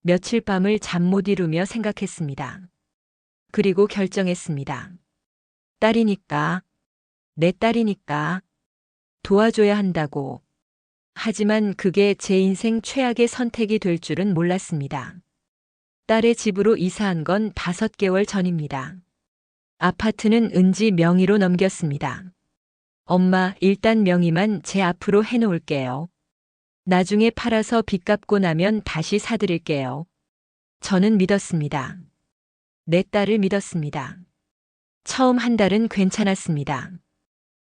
며칠 밤을 잠 못 이루며 생각했습니다. 그리고 결정했습니다. 딸이니까, 내 딸이니까 도와줘야 한다고. 하지만 그게 제 인생 최악의 선택이 될 줄은 몰랐습니다. 딸의 집으로 이사한 건 5개월 전입니다. 아파트는 은지 명의로 넘겼습니다. 엄마, 일단 명의만 제 앞으로 해놓을게요. 나중에 팔아서 빚 갚고 나면 다시 사드릴게요. 저는 믿었습니다. 내 딸을 믿었습니다. 처음 한 달은 괜찮았습니다.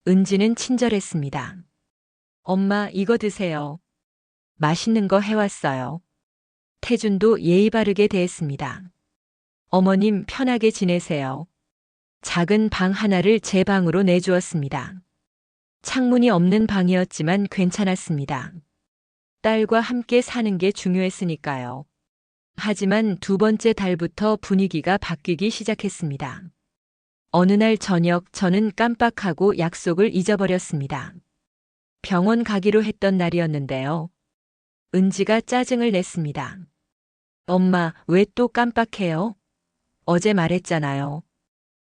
은지는 친절했습니다. 엄마, 이거 드세요. 맛있는 거 해왔어요. 태준도 예의 바르게 대했습니다. 어머님, 편하게 지내세요. 작은 방 하나를 제 방으로 내주었습니다. 창문이 없는 방이었지만 괜찮았습니다. 딸과 함께 사는 게 중요했으니까요. 하지만 2번째 달부터 분위기가 바뀌기 시작했습니다. 어느 날 저녁 저는 깜빡하고 약속을 잊어버렸습니다. 병원 가기로 했던 날이었는데요. 은지가 짜증을 냈습니다. 엄마, 왜 또 깜빡해요? 어제 말했잖아요.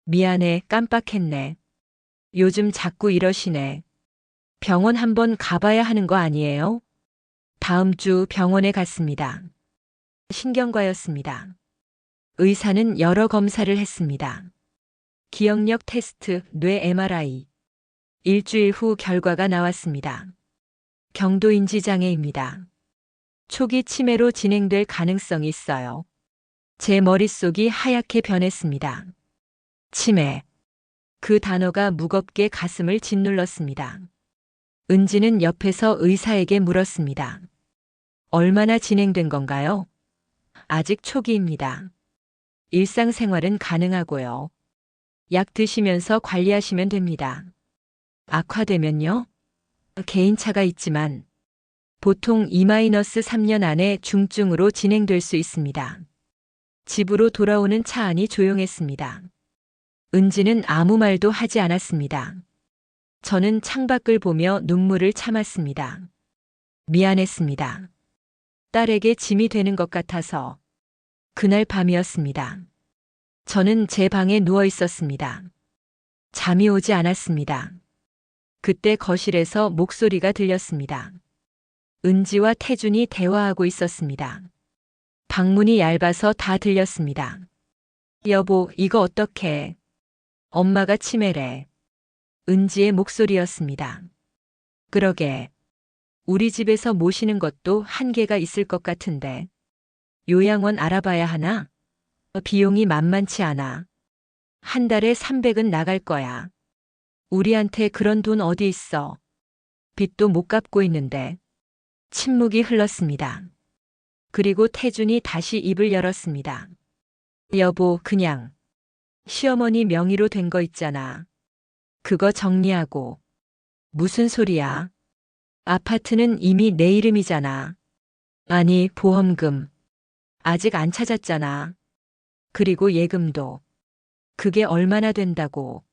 미안해, 깜빡했네. 요즘 자꾸 이러시네. 병원 한번 가봐야 하는 거 아니에요? 다음 주 병원에 갔습니다. 신경과였습니다. 의사는 여러 검사를 했습니다. 기억력 테스트, 뇌 MRI. 일주일 후 결과가 나왔습니다. 경도인지 장애입니다. 초기 치매로 진행될 가능성이 있어요. 제 머릿속이 하얗게 변했습니다. 치매. 그 단어가 무겁게 가슴을 짓눌렀습니다. 은지는 옆에서 의사에게 물었습니다. 얼마나 진행된 건가요? 아직 초기입니다. 일상생활은 가능하고요. 약 드시면서 관리하시면 됩니다. 악화되면요? 개인차가 있지만 보통 2-3년 안에 중증으로 진행될 수 있습니다. 집으로 돌아오는 차 안이 조용했습니다. 은지는 아무 말도 하지 않았습니다. 저는 창밖을 보며 눈물을 참았습니다. 미안했습니다. 딸에게 짐이 되는 것 같아서. 그날 밤이었습니다. 저는 제 방에 누워 있었습니다. 잠이 오지 않았습니다. 그때 거실에서 목소리가 들렸습니다. 은지와 태준이 대화하고 있었습니다. 방문이 얇아서 다 들렸습니다. 여보, 이거 어떡해? 엄마가 치매래. 은지의 목소리였습니다. 그러게. 우리 집에서 모시는 것도 한계가 있을 것 같은데. 요양원 알아봐야 하나? 비용이 만만치 않아. 한 달에 300은 나갈 거야. 우리한테 그런 돈 어디 있어? 빚도 못 갚고 있는데. 침묵이 흘렀습니다. 그리고 태준이 다시 입을 열었습니다. 여보, 그냥 시어머니 명의로 된 거 있잖아. 그거 정리하고. 무슨 소리야? 아파트는 이미 내 이름이잖아. 아니, 보험금. 아직 안 찾았잖아. 그리고 예금도. 그게 얼마나 된다고.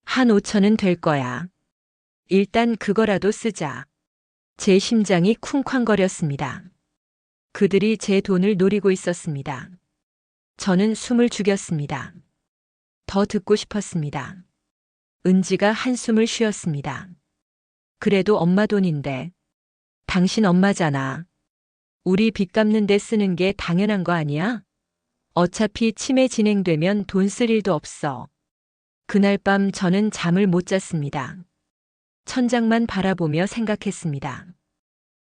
한 5천은 될 거야. 일단 그거라도 쓰자. 제 심장이 쿵쾅거렸습니다. 그들이 제 돈을 노리고 있었습니다. 저는 숨을 죽였습니다. 더 듣고 싶었습니다. 은지가 한숨을 쉬었습니다. 그래도 엄마 돈인데. 당신 엄마잖아. 우리 빚 갚는 데 쓰는 게 당연한 거 아니야? 어차피 치매 진행되면 돈 쓸 일도 없어. 그날 밤 저는 잠을 못 잤습니다. 천장만 바라보며 생각했습니다.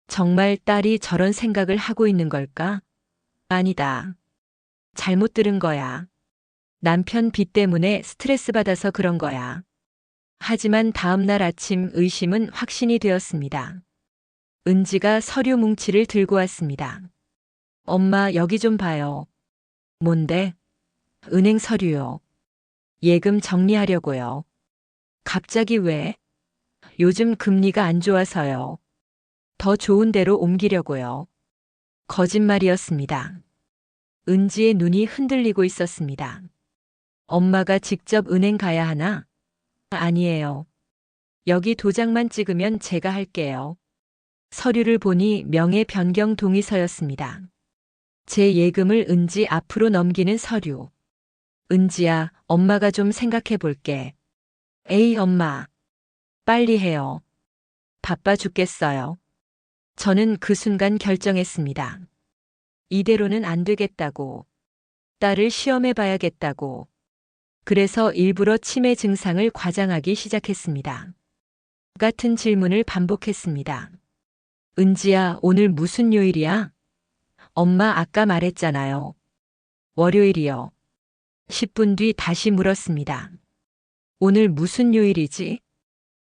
정말 딸이 저런 생각을 하고 있는 걸까? 아니다. 잘못 들은 거야. 남편 빚 때문에 스트레스 받아서 그런 거야. 하지만 다음 날 아침 의심은 확신이 되었습니다. 은지가 서류 뭉치를 들고 왔습니다. 엄마, 여기 좀 봐요. 뭔데? 은행 서류요. 예금 정리하려고요. 갑자기 왜? 요즘 금리가 안 좋아서요. 더 좋은 데로 옮기려고요. 거짓말이었습니다. 은지의 눈이 흔들리고 있었습니다. 엄마가 직접 은행 가야 하나? 아니에요. 여기 도장만 찍으면 제가 할게요. 서류를 보니 명예 변경 동의서였습니다. 제 예금을 은지 앞으로 넘기는 서류. 은지야, 엄마가 좀 생각해 볼게. 에이, 엄마. 빨리 해요. 바빠 죽겠어요. 저는 그 순간 결정했습니다. 이대로는 안 되겠다고. 딸을 시험해 봐야겠다고. 그래서 일부러 치매 증상을 과장하기 시작했습니다. 같은 질문을 반복했습니다. 은지야, 오늘 무슨 요일이야? 엄마 아까 말했잖아요. 월요일이요. 10분 뒤 다시 물었습니다. 오늘 무슨 요일이지?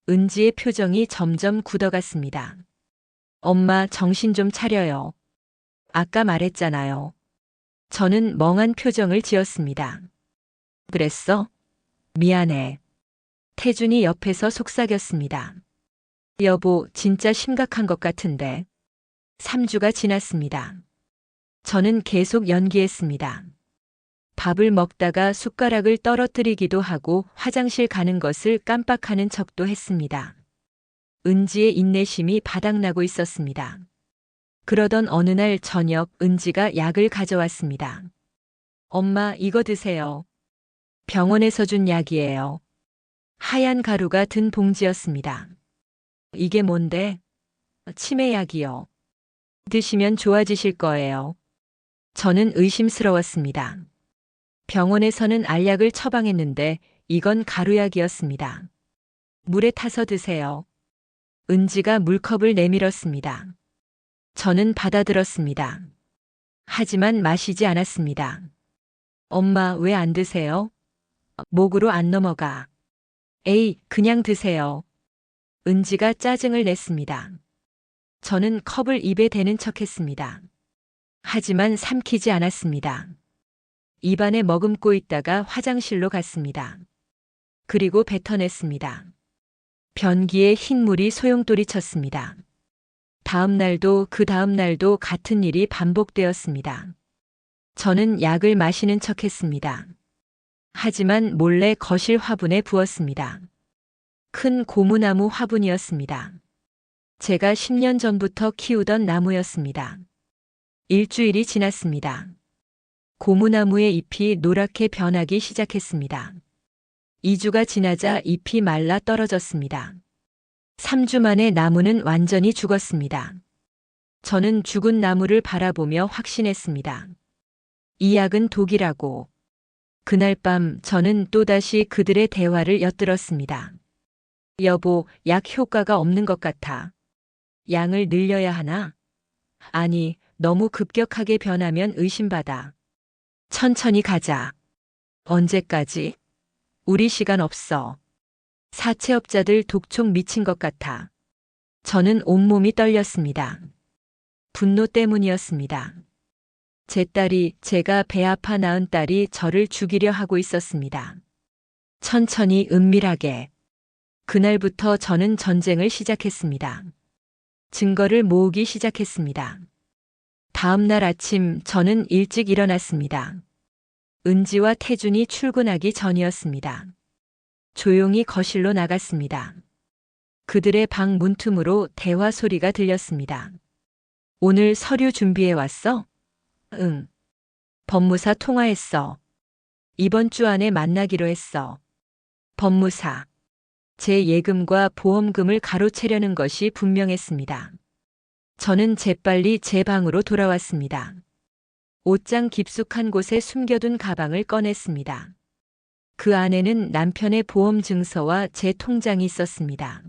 은지의 표정이 점점 굳어갔습니다. 엄마 정신 좀 차려요. 아까 말했잖아요. 저는 멍한 표정을 지었습니다. 그랬어? 미안해. 태준이 옆에서 속삭였습니다. 여보, 진짜 심각한 것 같은데. 3주가 지났습니다. 저는 계속 연기했습니다. 밥을 먹다가 숟가락을 떨어뜨리기도 하고 화장실 가는 것을 깜빡하는 척도 했습니다. 은지의 인내심이 바닥나고 있었습니다. 그러던 어느 날 저녁 은지가 약을 가져왔습니다. 엄마, 이거 드세요. 병원에서 준 약이에요. 하얀 가루가 든 봉지였습니다. 이게 뭔데? 치매약이요. 드시면 좋아지실 거예요. 저는 의심스러웠습니다. 병원에서는 알약을 처방했는데 이건 가루약이었습니다. 물에 타서 드세요. 은지가 물컵을 내밀었습니다. 저는 받아들었습니다. 하지만 마시지 않았습니다. 엄마, 왜 안 드세요? 목으로 안 넘어가. 에이, 그냥 드세요. 은지가 짜증을 냈습니다. 저는 컵을 입에 대는 척했습니다. 하지만 삼키지 않았습니다. 입안에 머금고 있다가 화장실로 갔습니다. 그리고 뱉어냈습니다. 변기에 흰물이 소용돌이 쳤습니다. 다음 날도 그 다음 날도 같은 일이 반복되었습니다. 저는 약을 마시는 척했습니다. 하지만 몰래 거실 화분에 부었습니다. 큰 고무나무 화분이었습니다. 제가 10년 전부터 키우던 나무였습니다. 일주일이 지났습니다. 고무나무의 잎이 노랗게 변하기 시작했습니다. 2주가 지나자 잎이 말라 떨어졌습니다. 3주 만에 나무는 완전히 죽었습니다. 저는 죽은 나무를 바라보며 확신했습니다. 이 약은 독이라고. 그날 밤 저는 또다시 그들의 대화를 엿들었습니다. 여보, 약 효과가 없는 것 같아. 양을 늘려야 하나? 아니, 너무 급격하게 변하면 의심받아. 천천히 가자. 언제까지? 우리 시간 없어. 사채업자들 독촉 미친 것 같아. 저는 온몸이 떨렸습니다. 분노 때문이었습니다. 제 딸이, 제가 배 아파 낳은 딸이 저를 죽이려 하고 있었습니다. 천천히 은밀하게. 그날부터 저는 전쟁을 시작했습니다. 증거를 모으기 시작했습니다. 다음 날 아침 저는 일찍 일어났습니다. 은지와 태준이 출근하기 전이었습니다. 조용히 거실로 나갔습니다. 그들의 방 문틈으로 대화 소리가 들렸습니다. 오늘 서류 준비해 왔어? 응. 법무사 통화했어. 이번 주 안에 만나기로 했어. 법무사. 제 예금과 보험금을 가로채려는 것이 분명했습니다. 저는 재빨리 제 방으로 돌아왔습니다. 옷장 깊숙한 곳에 숨겨둔 가방을 꺼냈습니다. 그 안에는 남편의 보험 증서와 제 통장이 있었습니다.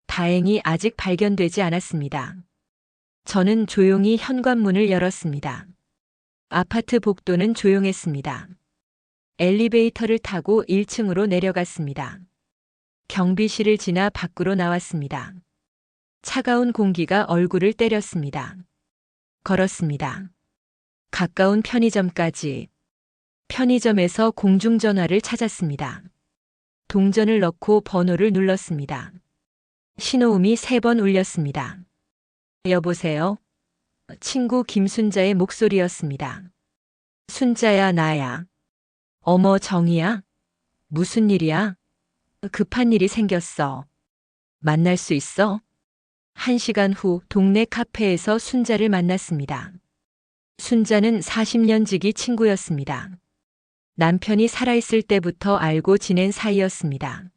다행히 아직 발견되지 않았습니다. 저는 조용히 현관문을 열었습니다. 아파트 복도는 조용했습니다. 엘리베이터를 타고 1층으로 내려갔습니다. 경비실을 지나 밖으로 나왔습니다. 차가운 공기가 얼굴을 때렸습니다. 걸었습니다. 가까운 편의점까지. 편의점에서 공중전화를 찾았습니다. 동전을 넣고 번호를 눌렀습니다. 신호음이 3번 울렸습니다. 여보세요? 친구 김순자의 목소리였습니다. 순자야, 나야. 어머, 정이야? 무슨 일이야? 급한 일이 생겼어. 만날 수 있어? 1시간 후 동네 카페에서 순자를 만났습니다. 순자는 40년 지기 친구였습니다. 남편이 살아있을 때부터 알고 지낸 사이였습니다.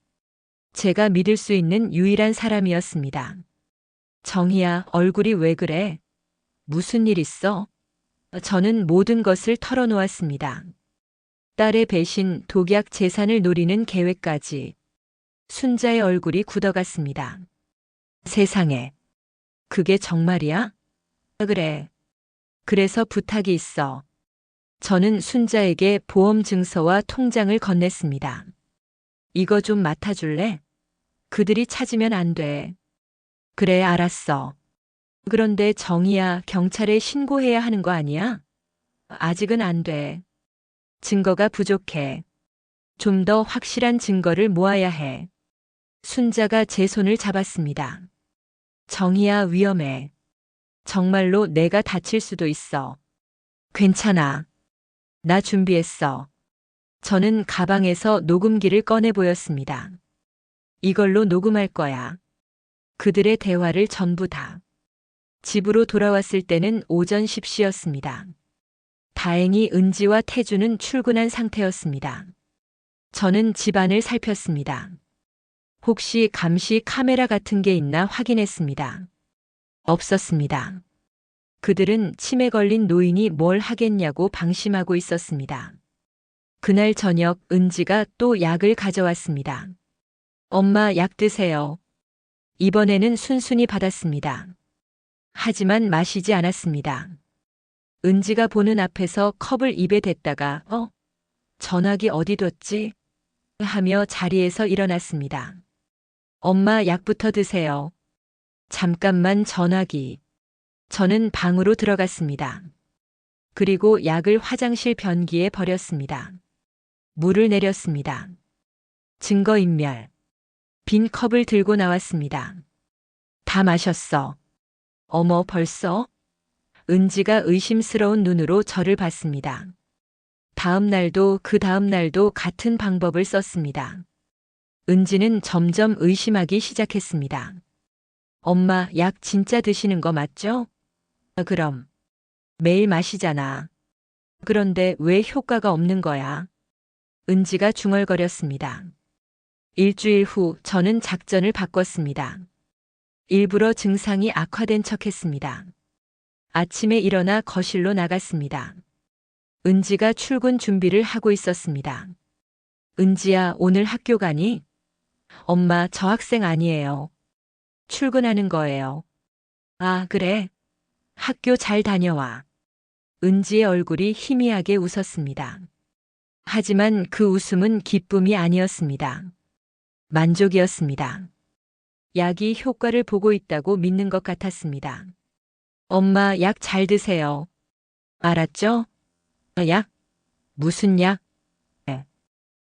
제가 믿을 수 있는 유일한 사람이었습니다. 정희야, 얼굴이 왜 그래? 무슨 일 있어? 저는 모든 것을 털어놓았습니다. 딸의 배신, 독약 재산을 노리는 계획까지. 순자의 얼굴이 굳어갔습니다. 세상에. 그게 정말이야? 그래. 그래서 부탁이 있어. 저는 순자에게 보험 증서와 통장을 건넸습니다. 이거 좀 맡아줄래? 그들이 찾으면 안 돼. 그래, 알았어. 그런데 정희야, 경찰에 신고해야 하는 거 아니야? 아직은 안 돼. 증거가 부족해. 좀 더 확실한 증거를 모아야 해. 순자가 제 손을 잡았습니다. 정희야, 위험해. 정말로 내가 다칠 수도 있어. 괜찮아. 나 준비했어. 저는 가방에서 녹음기를 꺼내 보였습니다. 이걸로 녹음할 거야. 그들의 대화를 전부 다. 집으로 돌아왔을 때는 오전 10시였습니다. 다행히 은지와 태주는 출근한 상태였습니다. 저는 집안을 살폈습니다. 혹시 감시 카메라 같은 게 있나 확인했습니다. 없었습니다. 그들은 치매 걸린 노인이 뭘 하겠냐고 방심하고 있었습니다. 그날 저녁 은지가 또 약을 가져왔습니다. 엄마, 약 드세요. 이번에는 순순히 받았습니다. 하지만 마시지 않았습니다. 은지가 보는 앞에서 컵을 입에 댔다가 전화기 어디 뒀지? 하며 자리에서 일어났습니다. 엄마, 약부터 드세요. 잠깐만, 전화기. 저는 방으로 들어갔습니다. 그리고 약을 화장실 변기에 버렸습니다. 물을 내렸습니다. 증거인멸. 빈 컵을 들고 나왔습니다. 다 마셨어. 어머, 벌써? 은지가 의심스러운 눈으로 저를 봤습니다. 다음 날도 그 다음 날도 같은 방법을 썼습니다. 은지는 점점 의심하기 시작했습니다. 엄마, 약 진짜 드시는 거 맞죠? 그럼. 매일 마시잖아. 그런데 왜 효과가 없는 거야? 은지가 중얼거렸습니다. 일주일 후 저는 작전을 바꿨습니다. 일부러 증상이 악화된 척했습니다. 아침에 일어나 거실로 나갔습니다. 은지가 출근 준비를 하고 있었습니다. 은지야, 오늘 학교 가니? 엄마, 저 학생 아니에요. 출근하는 거예요. 아, 그래? 학교 잘 다녀와. 은지의 얼굴이 희미하게 웃었습니다. 하지만 그 웃음은 기쁨이 아니었습니다. 만족이었습니다. 약이 효과를 보고 있다고 믿는 것 같았습니다. 엄마, 약 잘 드세요. 알았죠? 약? 무슨 약?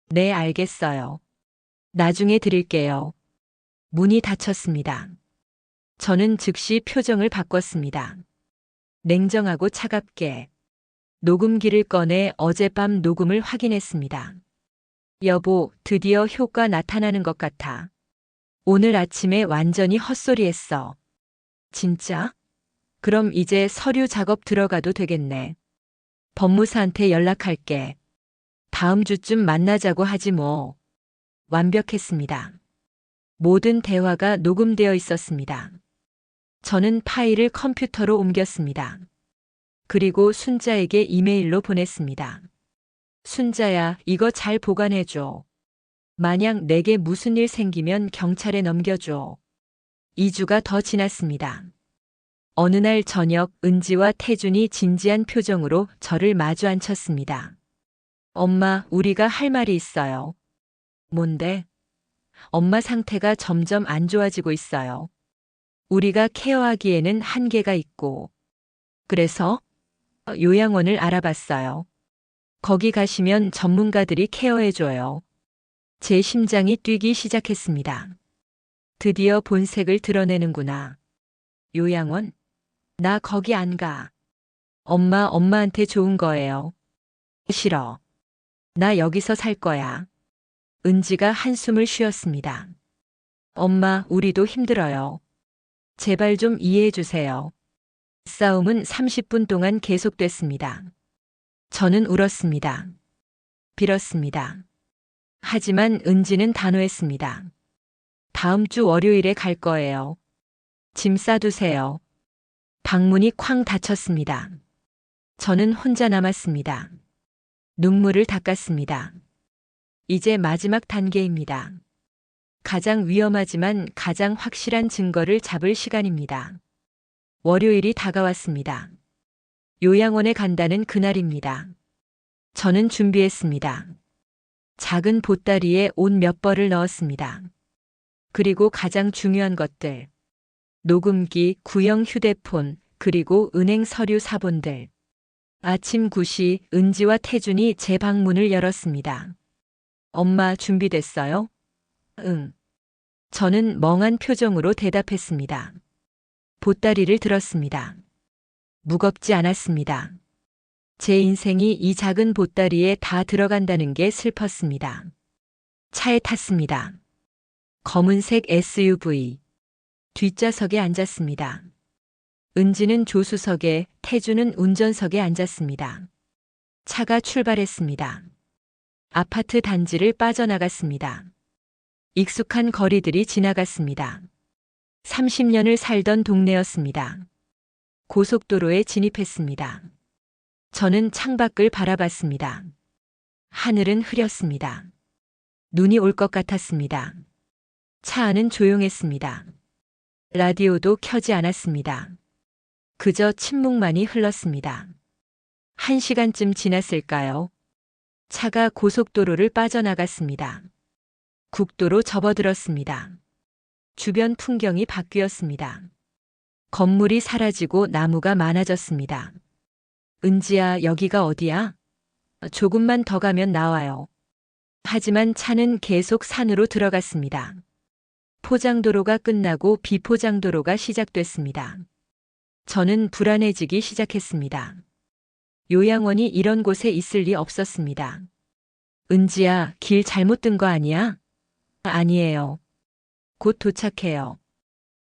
네, 알겠어요. 나중에 드릴게요. 문이 닫혔습니다. 저는 즉시 표정을 바꿨습니다. 냉정하고 차갑게. 녹음기를 꺼내 어젯밤 녹음을 확인했습니다. 여보, 드디어 효과 나타나는 것 같아. 오늘 아침에 완전히 헛소리했어. 진짜? 그럼 이제 서류 작업 들어가도 되겠네. 법무사한테 연락할게. 다음 주쯤 만나자고 하지 뭐. 완벽했습니다. 모든 대화가 녹음되어 있었습니다. 저는 파일을 컴퓨터로 옮겼습니다. 그리고 순자에게 이메일로 보냈습니다. 순자야, 이거 잘 보관해줘. 만약 내게 무슨 일 생기면 경찰에 넘겨줘. 2주가 더 지났습니다. 어느 날 저녁 은지와 태준이 진지한 표정으로 저를 마주 앉혔습니다. 엄마, 우리가 할 말이 있어요. 뭔데? 엄마 상태가 점점 안 좋아지고 있어요. 우리가 케어하기에는 한계가 있고. 그래서 요양원을 알아봤어요. 거기 가시면 전문가들이 케어해줘요. 제 심장이 뛰기 시작했습니다. 드디어 본색을 드러내는구나. 요양원? 나 거기 안 가. 엄마한테 좋은 거예요. 싫어. 나 여기서 살 거야. 은지가 한숨을 쉬었습니다. 엄마, 우리도 힘들어요. 제발 좀 이해해 주세요. 싸움은 30분 동안 계속됐습니다. 저는 울었습니다. 빌었습니다. 하지만 은지는 단호했습니다. 다음 주 월요일에 갈 거예요. 짐 싸두세요. 방문이 쾅 닫혔습니다. 저는 혼자 남았습니다. 눈물을 닦았습니다. 이제 마지막 단계입니다. 가장 위험하지만 가장 확실한 증거를 잡을 시간입니다. 월요일이 다가왔습니다. 요양원에 간다는 그날입니다. 저는 준비했습니다. 작은 보따리에 옷 몇 벌을 넣었습니다. 그리고 가장 중요한 것들. 녹음기, 구형 휴대폰, 그리고 은행 서류 사본들. 아침 9시 은지와 태준이 제 방문을 열었습니다. 엄마 준비됐어요? 응. 저는 멍한 표정으로 대답했습니다. 보따리를 들었습니다. 무겁지 않았습니다. 제 인생이 이 작은 보따리에 다 들어간다는 게 슬펐습니다. 차에 탔습니다. 검은색 SUV. 뒷좌석에 앉았습니다. 은지는 조수석에, 태준은 운전석에 앉았습니다. 차가 출발했습니다. 아파트 단지를 빠져나갔습니다. 익숙한 거리들이 지나갔습니다. 30년을 살던 동네였습니다. 고속도로에 진입했습니다. 저는 창밖을 바라봤습니다. 하늘은 흐렸습니다. 눈이 올 것 같았습니다. 차 안은 조용했습니다. 라디오도 켜지 않았습니다. 그저 침묵만이 흘렀습니다. 1시간쯤 지났을까요? 차가 고속도로를 빠져나갔습니다. 국도로 접어들었습니다. 주변 풍경이 바뀌었습니다. 건물이 사라지고 나무가 많아졌습니다. 은지야, 여기가 어디야? 조금만 더 가면 나와요. 하지만 차는 계속 산으로 들어갔습니다. 포장도로가 끝나고 비포장도로가 시작됐습니다. 저는 불안해지기 시작했습니다. 요양원이 이런 곳에 있을 리 없었습니다. 은지야, 길 잘못 든 거 아니야? 아니에요. 곧 도착해요.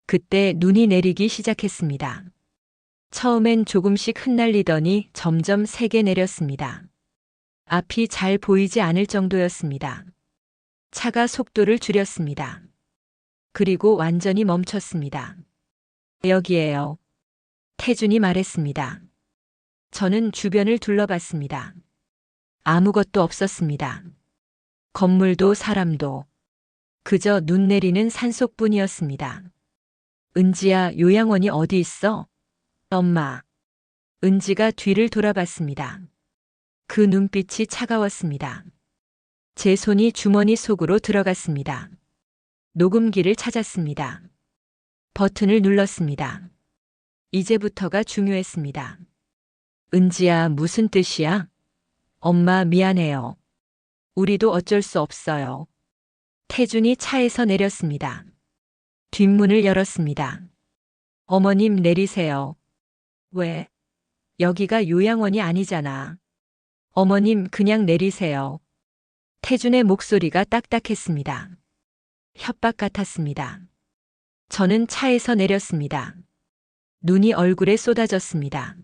그때 눈이 내리기 시작했습니다. 처음엔 조금씩 흩날리더니 점점 세게 내렸습니다. 앞이 잘 보이지 않을 정도였습니다. 차가 속도를 줄였습니다. 그리고 완전히 멈췄습니다. 여기에요. 태준이 말했습니다. 저는 주변을 둘러봤습니다. 아무것도 없었습니다. 건물도 사람도. 그저 눈 내리는 산속뿐이었습니다. 은지야, 요양원이 어디 있어? 엄마. 은지가 뒤를 돌아봤습니다. 그 눈빛이 차가웠습니다. 제 손이 주머니 속으로 들어갔습니다. 녹음기를 찾았습니다. 버튼을 눌렀습니다. 이제부터가 중요했습니다. 은지야, 무슨 뜻이야? 엄마, 미안해요. 우리도 어쩔 수 없어요. 태준이 차에서 내렸습니다. 뒷문을 열었습니다. 어머님, 내리세요. 왜? 여기가 요양원이 아니잖아. 어머님, 그냥 내리세요. 태준의 목소리가 딱딱했습니다. 협박 같았습니다. 저는 차에서 내렸습니다. 눈이 얼굴에 쏟아졌습니다.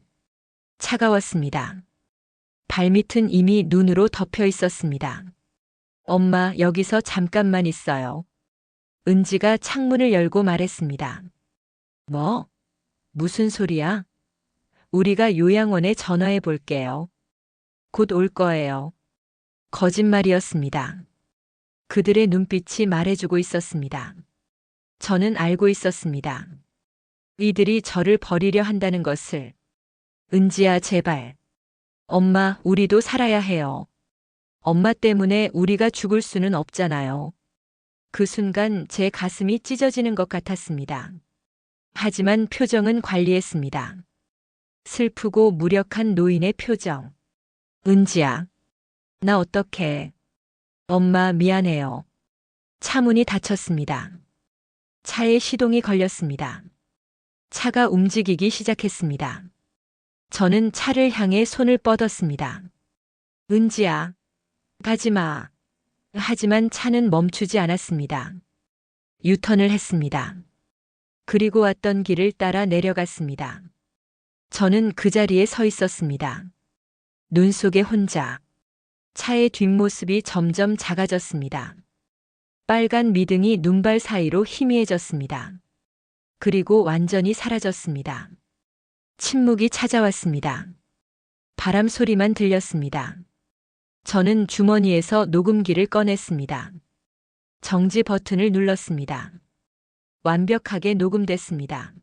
차가웠습니다. 발밑은 이미 눈으로 덮여 있었습니다. 엄마, 여기서 잠깐만 있어요. 은지가 창문을 열고 말했습니다. 뭐? 무슨 소리야? 우리가 요양원에 전화해 볼게요. 곧 올 거예요. 거짓말이었습니다. 그들의 눈빛이 말해주고 있었습니다. 저는 알고 있었습니다. 이들이 저를 버리려 한다는 것을. 은지야, 제발. 엄마, 우리도 살아야 해요. 엄마 때문에 우리가 죽을 수는 없잖아요. 그 순간 제 가슴이 찢어지는 것 같았습니다. 하지만 표정은 관리했습니다. 슬프고 무력한 노인의 표정. 은지야, 나 어떡해. 엄마, 미안해요. 차 문이 닫혔습니다. 차에 시동이 걸렸습니다. 차가 움직이기 시작했습니다. 저는 차를 향해 손을 뻗었습니다. 은지야, 가지 마. 하지만 차는 멈추지 않았습니다. 유턴을 했습니다. 그리고 왔던 길을 따라 내려갔습니다. 저는 그 자리에 서 있었습니다. 눈 속에 혼자. 차의 뒷모습이 점점 작아졌습니다. 빨간 미등이 눈발 사이로 희미해졌습니다. 그리고 완전히 사라졌습니다. 침묵이 찾아왔습니다. 바람 소리만 들렸습니다. 저는 주머니에서 녹음기를 꺼냈습니다. 정지 버튼을 눌렀습니다. 완벽하게 녹음됐습니다.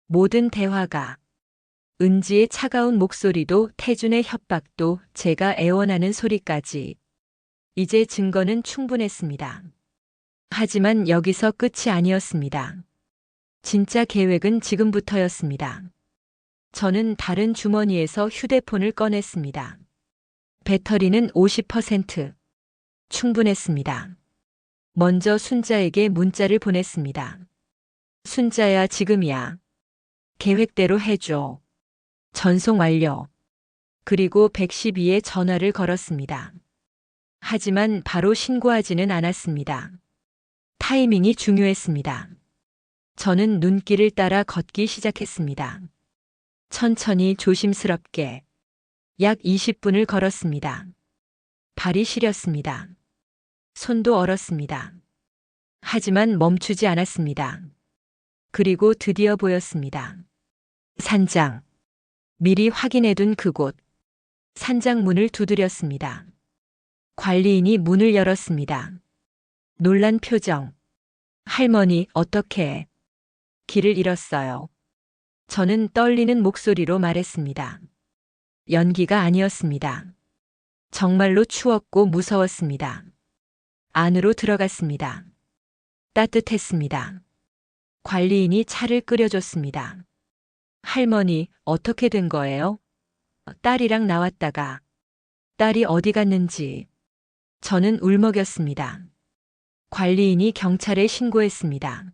모든 대화가, 은지의 차가운 목소리도 태준의 협박도 제가 애원하는 소리까지. 이제 증거는 충분했습니다. 하지만 여기서 끝이 아니었습니다. 진짜 계획은 지금부터였습니다. 저는 다른 주머니에서 휴대폰을 꺼냈습니다. 배터리는 50%. 충분했습니다. 먼저 순자에게 문자를 보냈습니다. 순자야, 지금이야. 계획대로 해줘. 전송 완료. 그리고 112에 전화를 걸었습니다. 하지만 바로 신고하지는 않았습니다. 타이밍이 중요했습니다. 저는 눈길을 따라 걷기 시작했습니다. 천천히 조심스럽게 약 20분을 걸었습니다. 발이 시렸습니다. 손도 얼었습니다. 하지만 멈추지 않았습니다. 그리고 드디어 보였습니다. 산장. 미리 확인해둔 그곳. 산장 문을 두드렸습니다. 관리인이 문을 열었습니다. 놀란 표정. 할머니, 어떻게? 길을 잃었어요. 저는 떨리는 목소리로 말했습니다. 연기가 아니었습니다. 정말로 추웠고 무서웠습니다. 안으로 들어갔습니다. 따뜻했습니다. 관리인이 차를 끓여줬습니다. 할머니, 어떻게 된 거예요? 딸이랑 나왔다가. 딸이 어디 갔는지. 저는 울먹였습니다. 관리인이 경찰에 신고했습니다.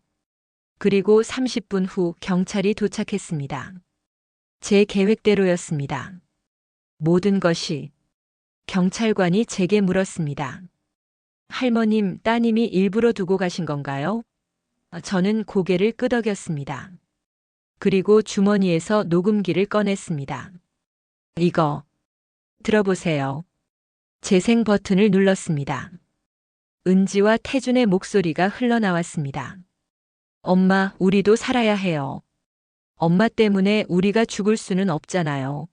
그리고 30분 후 경찰이 도착했습니다. 제 계획대로였습니다. 모든 것이. 경찰관이 제게 물었습니다. 할머님, 따님이 일부러 두고 가신 건가요? 저는 고개를 끄덕였습니다. 그리고 주머니에서 녹음기를 꺼냈습니다. 이거 들어보세요. 재생 버튼을 눌렀습니다. 은지와 태준의 목소리가 흘러나왔습니다. 엄마, 우리도 살아야 해요. 엄마 때문에 우리가 죽을 수는 없잖아요.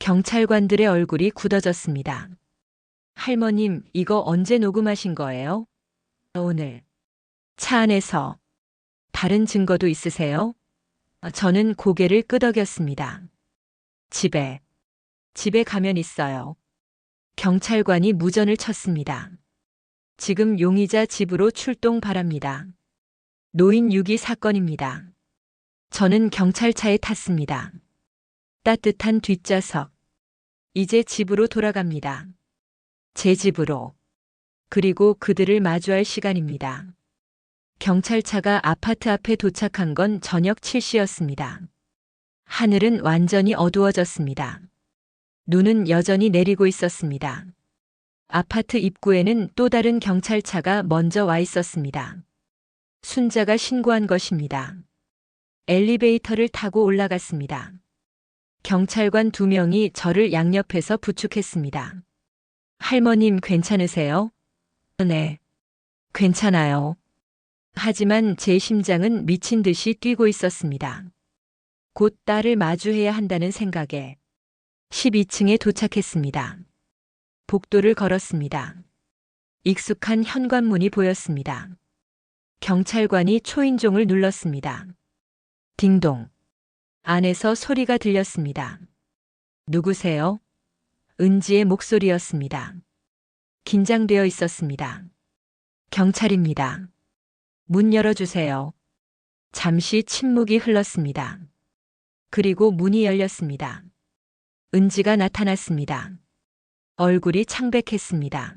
경찰관들의 얼굴이 굳어졌습니다. 할머님, 이거 언제 녹음하신 거예요? 오늘. 차 안에서. 다른 증거도 있으세요? 저는 고개를 끄덕였습니다. 집에 가면 있어요. 경찰관이 무전을 쳤습니다. 지금 용의자 집으로 출동 바랍니다. 노인 유기 사건입니다. 저는 경찰차에 탔습니다. 따뜻한 뒷좌석. 이제 집으로 돌아갑니다. 제 집으로. 그리고 그들을 마주할 시간입니다. 경찰차가 아파트 앞에 도착한 건 저녁 7시였습니다. 하늘은 완전히 어두워졌습니다. 눈은 여전히 내리고 있었습니다. 아파트 입구에는 또 다른 경찰차가 먼저 와 있었습니다. 순자가 신고한 것입니다. 엘리베이터를 타고 올라갔습니다. 경찰관 2명이 저를 양옆에서 부축했습니다. 할머님, 괜찮으세요? 네. 괜찮아요. 하지만 제 심장은 미친 듯이 뛰고 있었습니다. 곧 딸을 마주해야 한다는 생각에 12층에 도착했습니다. 복도를 걸었습니다. 익숙한 현관문이 보였습니다. 경찰관이 초인종을 눌렀습니다. 딩동. 안에서 소리가 들렸습니다. 누구세요? 은지의 목소리였습니다. 긴장되어 있었습니다. 경찰입니다. 문 열어주세요. 잠시 침묵이 흘렀습니다. 그리고 문이 열렸습니다. 은지가 나타났습니다. 얼굴이 창백했습니다.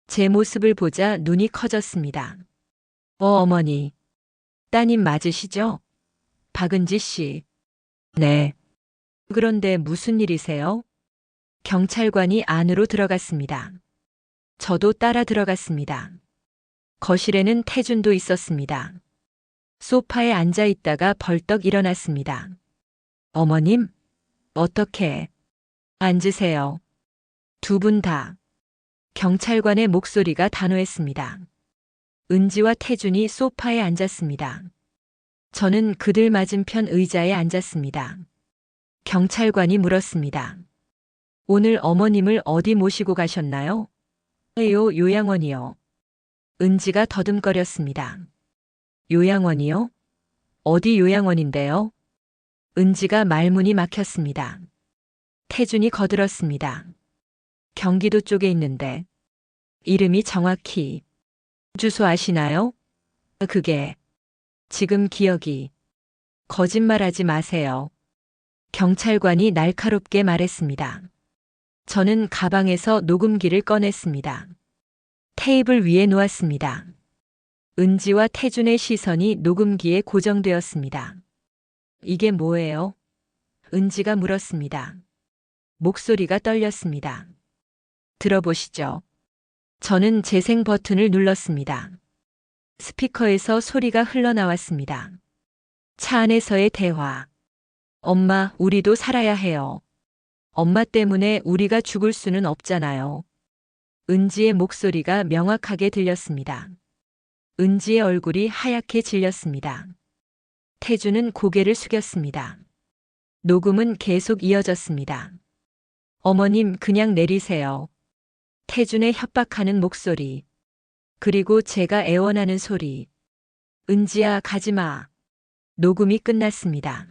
제 모습을 보자 눈이 커졌습니다. 어머니. 따님 맞으시죠? 박은지 씨. 네. 그런데 무슨 일이세요? 경찰관이 안으로 들어갔습니다. 저도 따라 들어갔습니다. 거실에는 태준도 있었습니다. 소파에 앉아 있다가 벌떡 일어났습니다. 어머님, 어떻게? 앉으세요. 두 분 다. 경찰관의 목소리가 단호했습니다. 은지와 태준이 소파에 앉았습니다. 저는 그들 맞은편 의자에 앉았습니다. 경찰관이 물었습니다. 오늘 어머님을 어디 모시고 가셨나요? 요양원이요. 은지가 더듬거렸습니다. 요양원이요? 어디 요양원인데요? 은지가 말문이 막혔습니다. 태준이 거들었습니다. 경기도 쪽에 있는데. 이름이 정확히. 주소 아시나요? 그게. 지금 기억이. 거짓말하지 마세요. 경찰관이 날카롭게 말했습니다. 저는 가방에서 녹음기를 꺼냈습니다. 테이블 위에 놓았습니다. 은지와 태준의 시선이 녹음기에 고정되었습니다. 이게 뭐예요? 은지가 물었습니다. 목소리가 떨렸습니다. 들어보시죠. 저는 재생 버튼을 눌렀습니다. 스피커에서 소리가 흘러나왔습니다. 차 안에서의 대화. 엄마, 우리도 살아야 해요. 엄마 때문에 우리가 죽을 수는 없잖아요. 은지의 목소리가 명확하게 들렸습니다. 은지의 얼굴이 하얗게 질렸습니다. 태준은 고개를 숙였습니다. 녹음은 계속 이어졌습니다. 어머님, 그냥 내리세요. 태준의 협박하는 목소리. 그리고 제가 애원하는 소리. 은지야, 가지마. 녹음이 끝났습니다.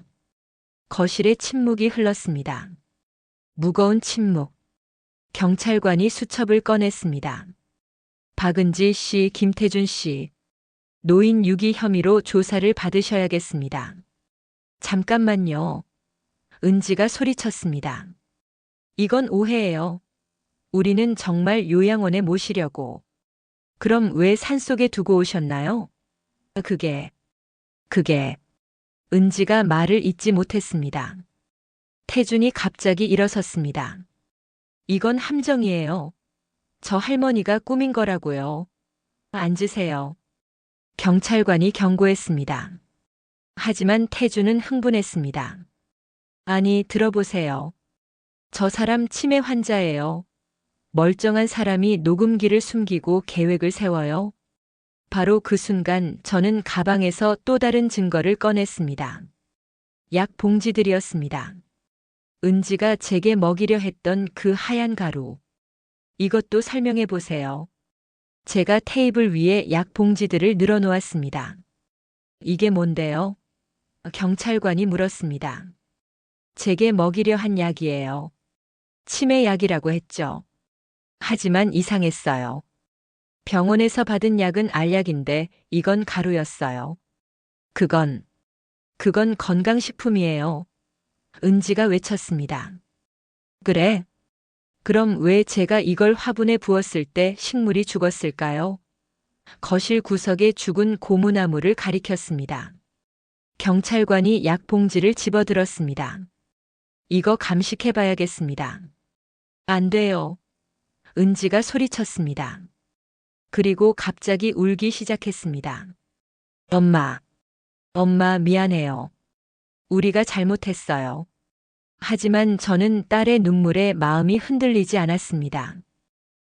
거실에 침묵이 흘렀습니다. 무거운 침묵. 경찰관이 수첩을 꺼냈습니다. 박은지 씨, 김태준 씨. 노인 유기 혐의로 조사를 받으셔야겠습니다. 잠깐만요. 은지가 소리쳤습니다. 이건 오해예요. 우리는 정말 요양원에 모시려고. 그럼 왜 산속에 두고 오셨나요? 그게. 은지가 말을 잇지 못했습니다. 태준이 갑자기 일어섰습니다. 이건 함정이에요. 저 할머니가 꾸민 거라고요. 앉으세요. 경찰관이 경고했습니다. 하지만 태준은 흥분했습니다. 아니, 들어보세요. 저 사람 치매 환자예요. 멀쩡한 사람이 녹음기를 숨기고 계획을 세워요. 바로 그 순간 저는 가방에서 또 다른 증거를 꺼냈습니다. 약 봉지들이었습니다. 은지가 제게 먹이려 했던 그 하얀 가루. 이것도 설명해 보세요. 제가 테이블 위에 약 봉지들을 늘어놓았습니다. 이게 뭔데요? 경찰관이 물었습니다. 제게 먹이려 한 약이에요. 치매 약이라고 했죠. 하지만 이상했어요. 병원에서 받은 약은 알약인데 이건 가루였어요. 그건 건강식품이에요. 은지가 외쳤습니다. 그래? 그럼 왜 제가 이걸 화분에 부었을 때 식물이 죽었을까요? 거실 구석에 죽은 고무나무를 가리켰습니다. 경찰관이 약봉지를 집어들었습니다. 이거 감식해봐야겠습니다. 안 돼요. 은지가 소리쳤습니다. 그리고 갑자기 울기 시작했습니다. 엄마 미안해요. 우리가 잘못했어요. 하지만 저는 딸의 눈물에 마음이 흔들리지 않았습니다.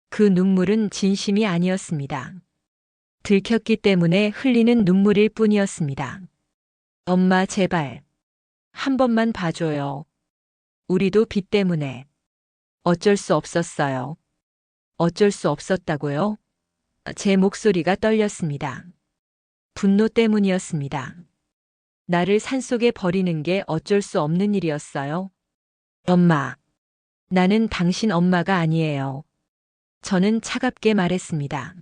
그 눈물은 진심이 아니었습니다. 들켰기 때문에 흘리는 눈물일 뿐이었습니다. 엄마, 제발. 한 번만 봐줘요. 우리도 빚 때문에. 어쩔 수 없었어요. 어쩔 수 없었다고요? 제 목소리가 떨렸습니다. 분노 때문이었습니다. 나를 산속에 버리는 게 어쩔 수 없는 일이었어요. 엄마, 나는 당신 엄마가 아니에요. 저는 차갑게 말했습니다.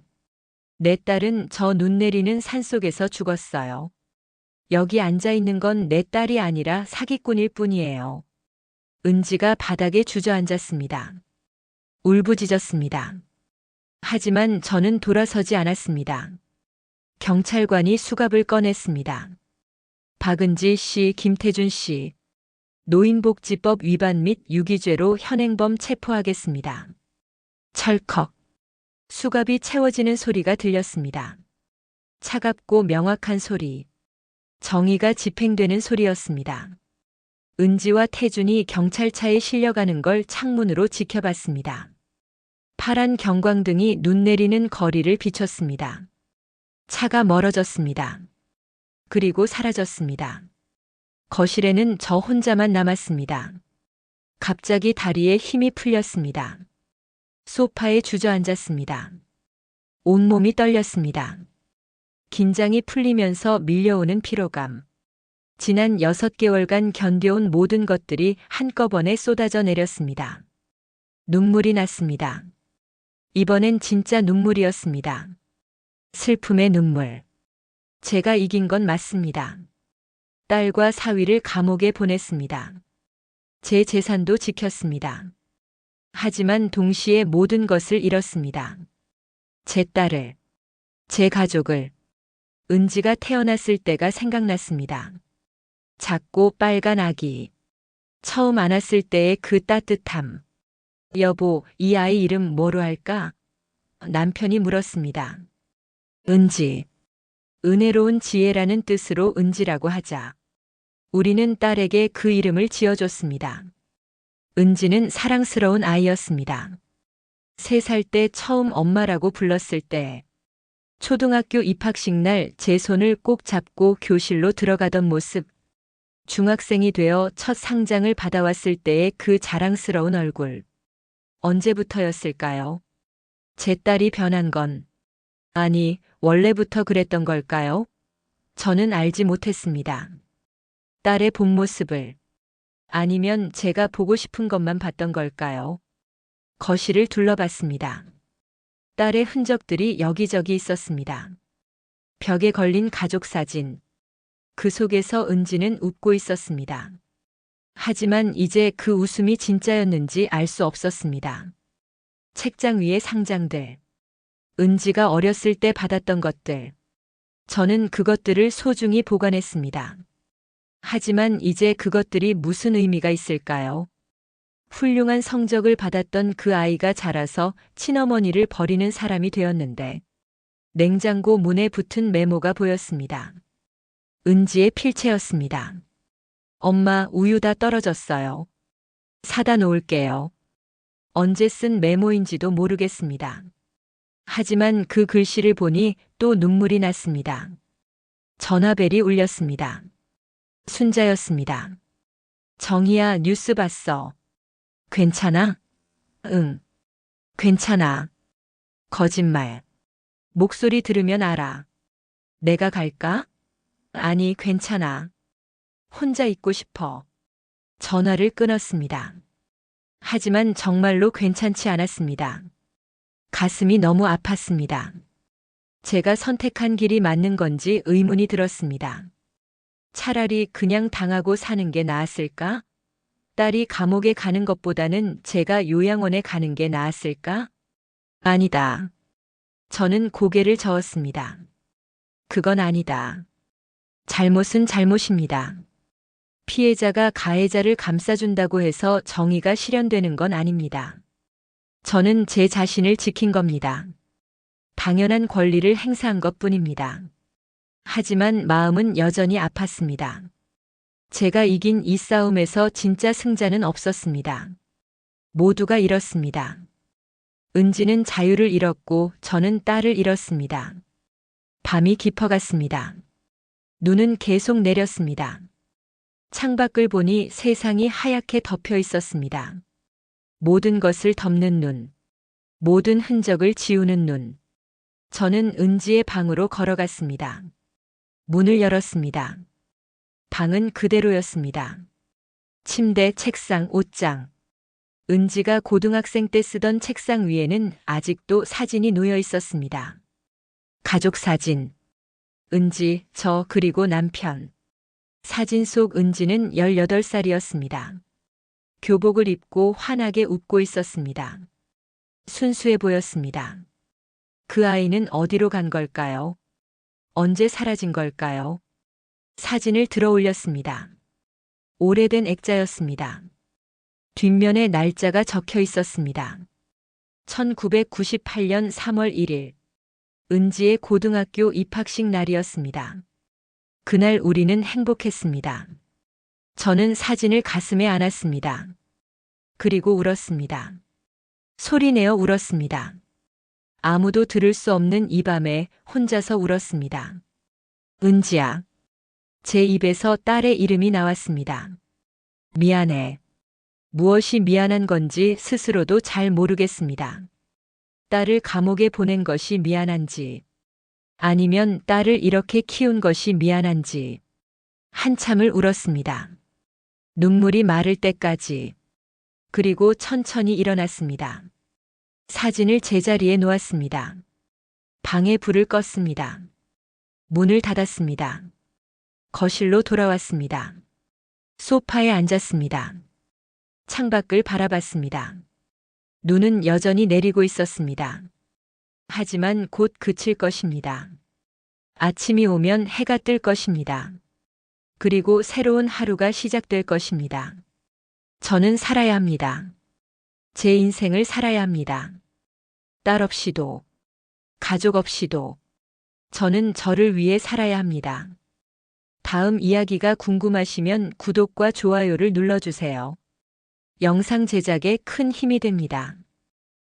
내 딸은 저 눈 내리는 산속에서 죽었어요. 여기 앉아 있는 건 내 딸이 아니라 사기꾼일 뿐이에요. 은지가 바닥에 주저앉았습니다. 울부짖었습니다. 하지만 저는 돌아서지 않았습니다. 경찰관이 수갑을 꺼냈습니다. 박은지 씨, 김태준 씨, 노인복지법 위반 및 유기죄로 현행범 체포하겠습니다. 철컥. 수갑이 채워지는 소리가 들렸습니다. 차갑고 명확한 소리. 정의가 집행되는 소리였습니다. 은지와 태준이 경찰차에 실려가는 걸 창문으로 지켜봤습니다. 파란 경광등이 눈 내리는 거리를 비췄습니다. 차가 멀어졌습니다. 그리고 사라졌습니다. 거실에는 저 혼자만 남았습니다. 갑자기 다리에 힘이 풀렸습니다. 소파에 주저앉았습니다. 온몸이 떨렸습니다. 긴장이 풀리면서 밀려오는 피로감. 지난 6개월간 견뎌온 모든 것들이 한꺼번에 쏟아져 내렸습니다. 눈물이 났습니다. 이번엔 진짜 눈물이었습니다. 슬픔의 눈물. 제가 이긴 건 맞습니다. 딸과 사위를 감옥에 보냈습니다. 제 재산도 지켰습니다. 하지만 동시에 모든 것을 잃었습니다. 제 딸을, 제 가족을. 은지가 태어났을 때가 생각났습니다. 작고 빨간 아기. 처음 안았을 때의 그 따뜻함. 여보, 이 아이 이름 뭐로 할까? 남편이 물었습니다. 은지. 은혜로운 지혜라는 뜻으로 은지라고 하자. 우리는 딸에게 그 이름을 지어줬습니다. 은지는 사랑스러운 아이였습니다. 3살 때 처음 엄마라고 불렀을 때, 초등학교 입학식 날 제 손을 꼭 잡고 교실로 들어가던 모습, 중학생이 되어 첫 상장을 받아왔을 때의 그 자랑스러운 얼굴. 언제부터였을까요? 제 딸이 변한 건, 아니, 원래부터 그랬던 걸까요? 저는 알지 못했습니다. 딸의 본 모습을. 아니면 제가 보고 싶은 것만 봤던 걸까요? 거실을 둘러봤습니다. 딸의 흔적들이 여기저기 있었습니다. 벽에 걸린 가족 사진. 그 속에서 은지는 웃고 있었습니다. 하지만 이제 그 웃음이 진짜였는지 알 수 없었습니다. 책장 위의 상장들. 은지가 어렸을 때 받았던 것들. 저는 그것들을 소중히 보관했습니다. 하지만 이제 그것들이 무슨 의미가 있을까요? 훌륭한 성적을 받았던 그 아이가 자라서 친어머니를 버리는 사람이 되었는데, 냉장고 문에 붙은 메모가 보였습니다. 은지의 필체였습니다. 엄마, 우유 다 떨어졌어요. 사다 놓을게요. 언제 쓴 메모인지도 모르겠습니다. 하지만 그 글씨를 보니 또 눈물이 났습니다. 전화벨이 울렸습니다. 순자였습니다. 정희야, 뉴스 봤어. 괜찮아? 응. 괜찮아. 거짓말. 목소리 들으면 알아. 내가 갈까? 아니, 괜찮아. 혼자 있고 싶어. 전화를 끊었습니다. 하지만 정말로 괜찮지 않았습니다. 가슴이 너무 아팠습니다. 제가 선택한 길이 맞는 건지 의문이 들었습니다. 차라리 그냥 당하고 사는 게 나았을까? 딸이 감옥에 가는 것보다는 제가 요양원에 가는 게 나았을까? 아니다. 저는 고개를 저었습니다. 그건 아니다. 잘못은 잘못입니다. 피해자가 가해자를 감싸준다고 해서 정의가 실현되는 건 아닙니다. 저는 제 자신을 지킨 겁니다. 당연한 권리를 행사한 것뿐입니다. 하지만 마음은 여전히 아팠습니다. 제가 이긴 이 싸움에서 진짜 승자는 없었습니다. 모두가 잃었습니다. 은지는 자유를 잃었고 저는 딸을 잃었습니다. 밤이 깊어갔습니다. 눈은 계속 내렸습니다. 창밖을 보니 세상이 하얗게 덮여 있었습니다. 모든 것을 덮는 눈, 모든 흔적을 지우는 눈. 저는 은지의 방으로 걸어갔습니다. 문을 열었습니다. 방은 그대로였습니다. 침대, 책상, 옷장. 은지가 고등학생 때 쓰던 책상 위에는 아직도 사진이 놓여 있었습니다. 가족 사진. 은지, 저, 그리고 남편. 사진 속 은지는 18살이었습니다. 교복을 입고 환하게 웃고 있었습니다. 순수해 보였습니다. 그 아이는 어디로 간 걸까요? 언제 사라진 걸까요? 사진을 들어 올렸습니다. 오래된 액자였습니다. 뒷면에 날짜가 적혀 있었습니다. 1998년 3월 1일. 은지의 고등학교 입학식 날이었습니다. 그날 우리는 행복했습니다. 저는 사진을 가슴에 안았습니다. 그리고 울었습니다. 소리내어 울었습니다. 아무도 들을 수 없는 이 밤에 혼자서 울었습니다. 은지야. 제 입에서 딸의 이름이 나왔습니다. 미안해. 무엇이 미안한 건지 스스로도 잘 모르겠습니다. 딸을 감옥에 보낸 것이 미안한지, 아니면 딸을 이렇게 키운 것이 미안한지, 한참을 울었습니다. 눈물이 마를 때까지. 그리고 천천히 일어났습니다. 사진을 제자리에 놓았습니다. 방에 불을 껐습니다. 문을 닫았습니다. 거실로 돌아왔습니다. 소파에 앉았습니다. 창밖을 바라봤습니다. 눈은 여전히 내리고 있었습니다. 하지만 곧 그칠 것입니다. 아침이 오면 해가 뜰 것입니다. 그리고 새로운 하루가 시작될 것입니다. 저는 살아야 합니다. 제 인생을 살아야 합니다. 딸 없이도, 가족 없이도, 저는 저를 위해 살아야 합니다. 다음 이야기가 궁금하시면 구독과 좋아요를 눌러주세요. 영상 제작에 큰 힘이 됩니다.